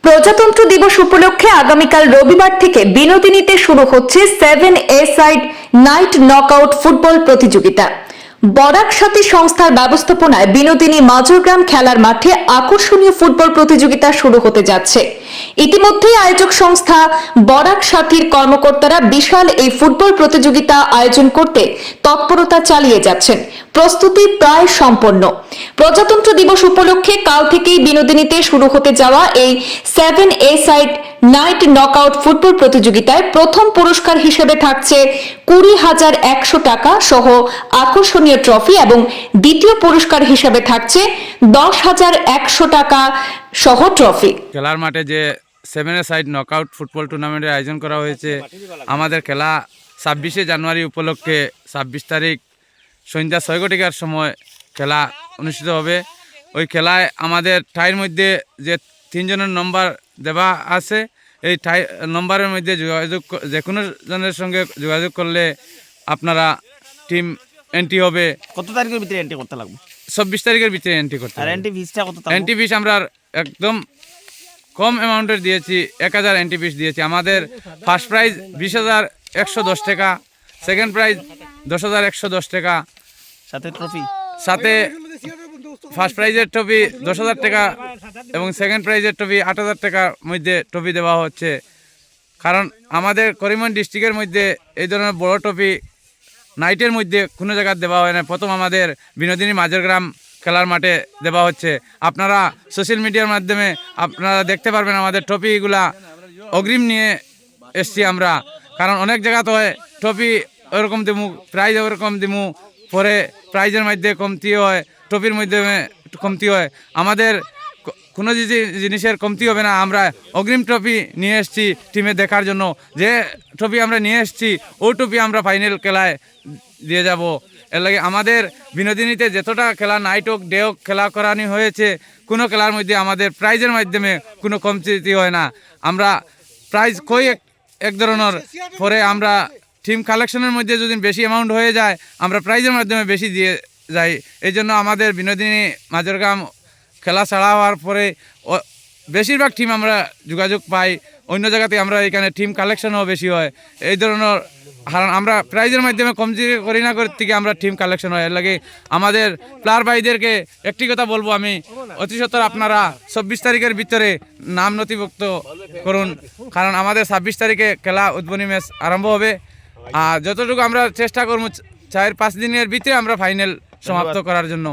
প্রজাতন্ত্র দিবস উপলক্ষে আগামীকাল রবিবার থেকে বিনোদিনীতে শুরু হচ্ছে 7A side night knockout football প্রতিযোগিতা। বরাক সাথী সংস্থার ব্যবস্থাপনায় বিনোদিনী মাজরগ্রাম খেলার মাঠে আকর্ষণীয় ফুটবল প্রতিযোগিতা শুরু হতে যাচ্ছে। ইতিমধ্যেই আয়োজক সংস্থা বরাক সাথীর কর্মকর্তারা বিশাল এই ফুটবল প্রতিযোগিতা আয়োজন করতে তৎপরতা চালিয়ে যাচ্ছেন। প্রস্তুতি প্রায় সম্পন্ন। প্রজাতন্ত্র দিবস উপলক্ষে কাল থেকেই বিনোদিনীতে শুরু হতে যাওয়া এই 7A side night knockout football প্রতিযোগিতায় প্রথম পুরস্কার হিসেবে থাকছে 20,100 টাকা সহ আকর্ষণীয় ট্রফি এবং দ্বিতীয় পুরস্কার হিসেবে থাকছে 10,100 টাকা সহ ট্রফি। খেলার মাঠে যে 7A সাইড নকআউট ফুটবল টুর্নামেন্টের আয়োজন করা হয়েছে, আমাদের খেলা 26শে জানুয়ারি উপলক্ষে 26 তারিখ সন্ধ্যা 6 ঘটিকার সময় খেলা অনুষ্ঠিত হবে। ওই খেলায় আমাদের টাইর মধ্যে যে 3 জনের নম্বর দেওয়া আছে, এই টাই নম্বরের মধ্যে যোগাযোগ যে কোনো জনের সঙ্গে যোগাযোগ করলে আপনারা টিম এন্ট্রি হবে। কত তারিখের ভিতরে এন্ট্রি করতে লাগবে? 26 তারিখের ভিতরে এন্ট্রি করতে আর হবে। এন্ট্রি ফিসটা কত? এন্ট্রি ফিস আমরা একদম কম অ্যামাউন্টের দিয়েছি, 1000 এন্ট্রি ফিস দিয়েছি। আমাদের ফার্স্ট প্রাইজ 20,110 টাকা, সেকেন্ড প্রাইজ 10,110 টাকা, সাথে ট্রফি, সাথে ফার্স্ট প্রাইজের ট্রফি 10,000 টাকা এবং সেকেন্ড প্রাইজের ট্রফি 8,000 টাকার মধ্যে ট্রফি দেওয়া হচ্ছে। কারণ আমাদের করিমগঞ্জ ডিস্ট্রিক্টের মধ্যে এই ধরনের বড় ট্রফি নাইটের মধ্যে কোনো জায়গায় দেওয়া হয় না। প্রথম আমাদের বিনোদিনী মাজরগ্রাম খেলার মাঠে দেওয়া হচ্ছে। আপনারা সোশ্যাল মিডিয়ার মাধ্যমে আপনারা দেখতে পারবেন আমাদের ট্রফিগুলা অগ্রিম নিয়ে এসছি আমরা। কারণ অনেক জায়গা তো হয় ট্রফি ওরকম দিমু, প্রাইজ ওরকম দিমু, পরে প্রাইজের মধ্যে কমতি হয়, ট্রফির মধ্যে কমতি হয়। আমাদের কোনো জিনিসের কমতি হবে না। আমরা অগ্রিম ট্রফি নিয়ে এসেছি টিমে দেখার জন্য। যে ট্রফি আমরা নিয়ে এসেছি ওই ট্রফি আমরা ফাইনাল খেলায় দিয়ে যাব। এর লাগে আমাদের বিনোদিনীতে যতটা খেলা নাইট হোক ডে হোক খেলা করানো হয়েছে, কোনো খেলার মধ্যে আমাদের প্রাইজের মাধ্যমে কোনো কমতি হয় না। আমরা প্রাইজ কই এক ধরনের, পরে আমরা টিম কালেকশনের মধ্যে যদি বেশি অ্যামাউন্ট হয়ে যায় আমরা প্রাইজের মাধ্যমে বেশি দিয়ে যাই। এই জন্য আমাদের বিনোদিনী মাজরগ্রাম খেলা ছাড়া হওয়ার পরে বেশিরভাগ টিম আমরা যোগাযোগ পাই। অন্য জায়গাতে আমরা এখানে টিম কালেকশনও বেশি হয়। এই ধরনের কারণ আমরা প্রাইজের মাধ্যমে কমতি করি না করে থেকে আমরা টিম কালেকশন হয়। এর লাগে আমাদের প্লেয়ার ভাইদেরকে একটি কথা বলবো আমি, অতি সত্বর আপনারা 26 তারিখের ভিতরে নাম নথিভুক্ত করুন। কারণ আমাদের 26 তারিখে খেলা উদ্বোধনী ম্যাচ আরম্ভ হবে। আর যতটুকু আমরা চেষ্টা করবো 4-5 দিনের ভিতরে আমরা ফাইনাল সমাপ্ত করার জন্য।